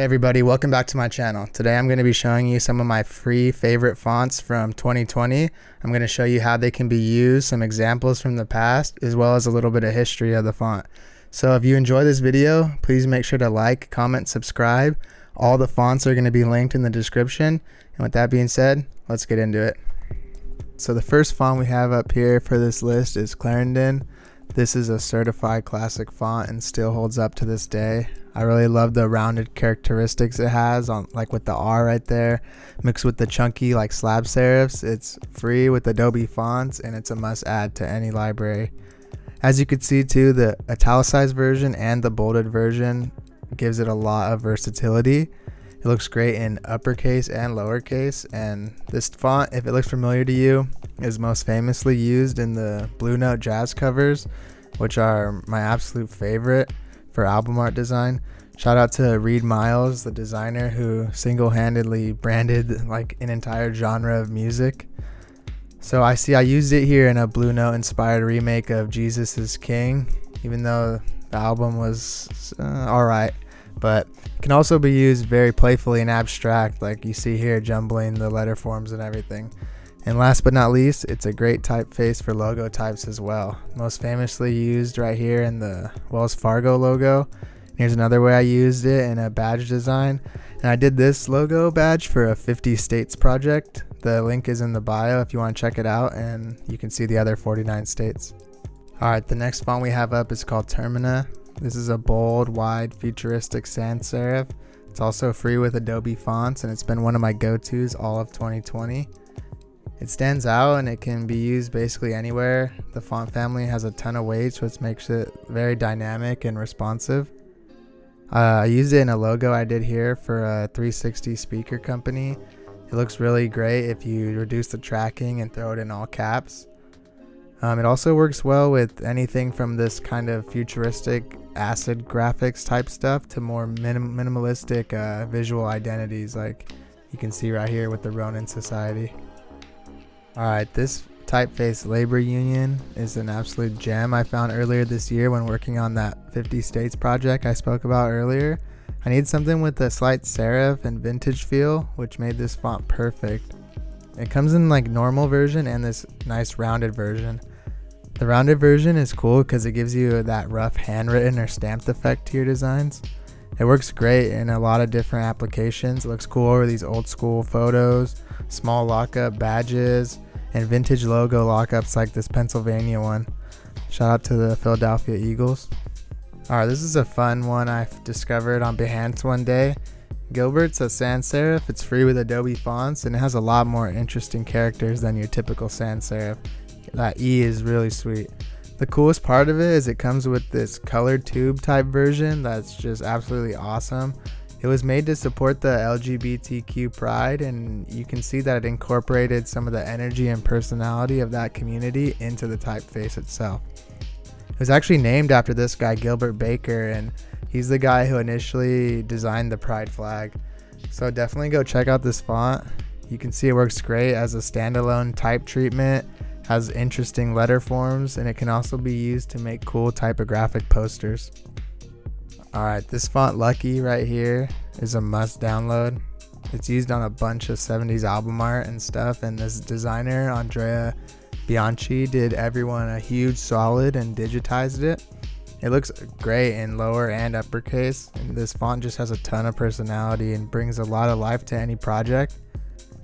Hey everybody, welcome back to my channel. Today I'm going to be showing you some of my free favorite fonts from 2020. I'm going to show you how they can be used, some examples from the past, as well as a little bit of history of the font. So if you enjoy this video, please make sure to like, comment, subscribe. All the fonts are going to be linked in the description. And with that being said, let's get into it. So the first font we have up here for this list is Clarendon. This is a certified classic font and still holds up to this day. I really love the rounded characteristics it has, on like with the R right there, mixed with the chunky like slab serifs. It's free with Adobe Fonts and it's a must add to any library. As you can see too, the italicized version and the bolded version gives it a lot of versatility. It looks great in uppercase and lowercase, and this font, if it looks familiar to you, is most famously used in the Blue Note jazz covers, which are my absolute favorite for album art design. Shout out to Reed Miles, the designer who single-handedly branded like an entire genre of music. So I used it here in a Blue Note inspired remake of Jesus is King, even though the album was alright, but it can also be used very playfully and abstract, like you see here, jumbling the letter forms and everything. And last but not least, it's a great typeface for logo types as well. Most famously used right here in the Wells Fargo logo. Here's another way I used it in a badge design. And I did this logo badge for a 50 states project. The link is in the bio if you want to check it out, and you can see the other 49 states. Alright, the next font we have up is called Termina. This is a bold, wide, futuristic sans serif. It's also free with Adobe Fonts, and it's been one of my go-tos all of 2020. It stands out and it can be used basically anywhere. The font family has a ton of weights, which makes it very dynamic and responsive. I used it in a logo I did here for a 360 speaker company. It looks really great if you reduce the tracking and throw it in all caps. It also works well with anything from this kind of futuristic acid graphics type stuff to more minimalistic visual identities, like you can see right here with the Ronin Society. Alright, this typeface Labor Union is an absolute gem I found earlier this year when working on that 50 states project I spoke about earlier. I needed something with a slight serif and vintage feel, which made this font perfect. It comes in like normal version and this nice rounded version. The rounded version is cool because it gives you that rough handwritten or stamped effect to your designs. It works great in a lot of different applications. It looks cool over these old school photos, small lockup badges, and vintage logo lockups like this Pennsylvania one. Shout out to the Philadelphia Eagles. Alright, this is a fun one I've discovered on Behance one day. Gilbert's a sans serif. It's free with Adobe Fonts, and it has a lot more interesting characters than your typical sans serif. That E is really sweet. The coolest part of it is it comes with this colored tube type version that's just absolutely awesome. It was made to support the LGBTQ pride, and you can see that it incorporated some of the energy and personality of that community into the typeface itself. It was actually named after this guy Gilbert Baker, and he's the guy who initially designed the pride flag. So definitely go check out this font. You can see it works great as a standalone type treatment, has interesting letter forms, and it can also be used to make cool typographic posters. Alright, this font Lucky right here is a must download. It's used on a bunch of 70s album art and stuff, and this designer, Andrea Bianchi, did everyone a huge solid and digitized it. It looks great in lower and uppercase, and this font just has a ton of personality and brings a lot of life to any project.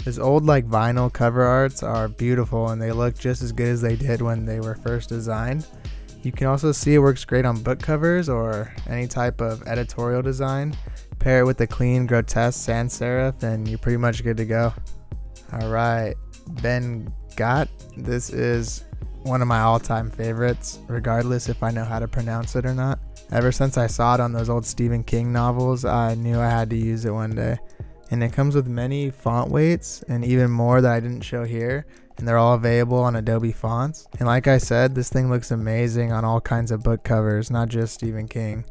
This old like vinyl cover arts are beautiful, and they look just as good as they did when they were first designed. You can also see it works great on book covers or any type of editorial design. Pair it with a clean, grotesque sans serif and you're pretty much good to go. Alright, Ben Gott. This is one of my all-time favorites, regardless if I know how to pronounce it or not. Ever since I saw it on those old Stephen King novels, I knew I had to use it one day. And it comes with many font weights and even more that I didn't show here, and they're all available on Adobe Fonts. And like I said, this thing looks amazing on all kinds of book covers, not just Stephen King.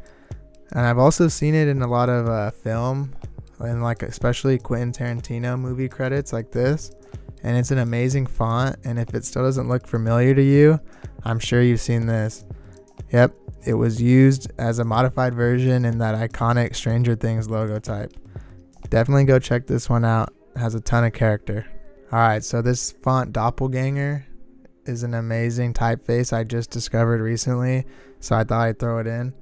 And I've also seen it in a lot of film, and like especially Quentin Tarantino movie credits like this. And it's an amazing font, and if it still doesn't look familiar to you, I'm sure you've seen this. Yep, it was used as a modified version in that iconic Stranger Things logo type. Definitely go check this one out. It has a ton of character. Alright, so this font Doppelganger is an amazing typeface I just discovered recently, so I thought I'd throw it in.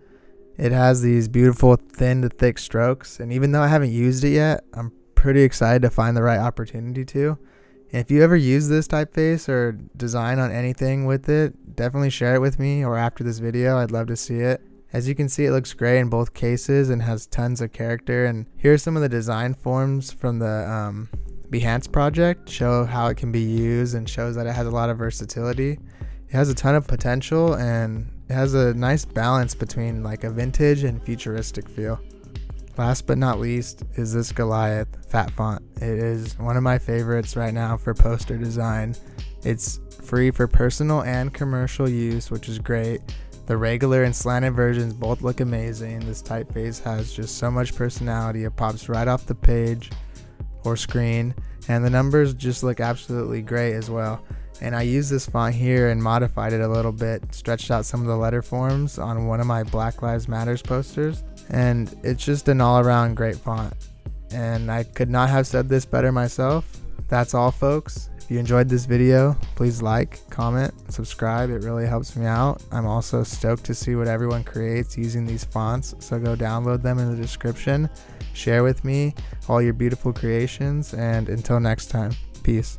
It has these beautiful thin to thick strokes, and even though I haven't used it yet, I'm pretty excited to find the right opportunity to. And if you ever use this typeface or design on anything with it, definitely share it with me or after this video. I'd love to see it. As you can see, it looks great in both cases and has tons of character. And here's some of the design forms from the Behance project. Show how it can be used and shows that it has a lot of versatility. It has a ton of potential and it has a nice balance between like a vintage and futuristic feel. Last but not least is this Goliath fat font. It is one of my favorites right now for poster design. It's free for personal and commercial use, which is great. The regular and slanted versions both look amazing. This typeface has just so much personality. It pops right off the page or screen, and the numbers just look absolutely great as well. And I used this font here and modified it a little bit, stretched out some of the letter forms on one of my Black Lives Matters posters, and it's just an all-around great font. And I could not have said this better myself. That's all, folks. If you enjoyed this video, please like, comment, subscribe. It really helps me out. I'm also stoked to see what everyone creates using these fonts, so go download them in the description. Share with me all your beautiful creations, and until next time, peace.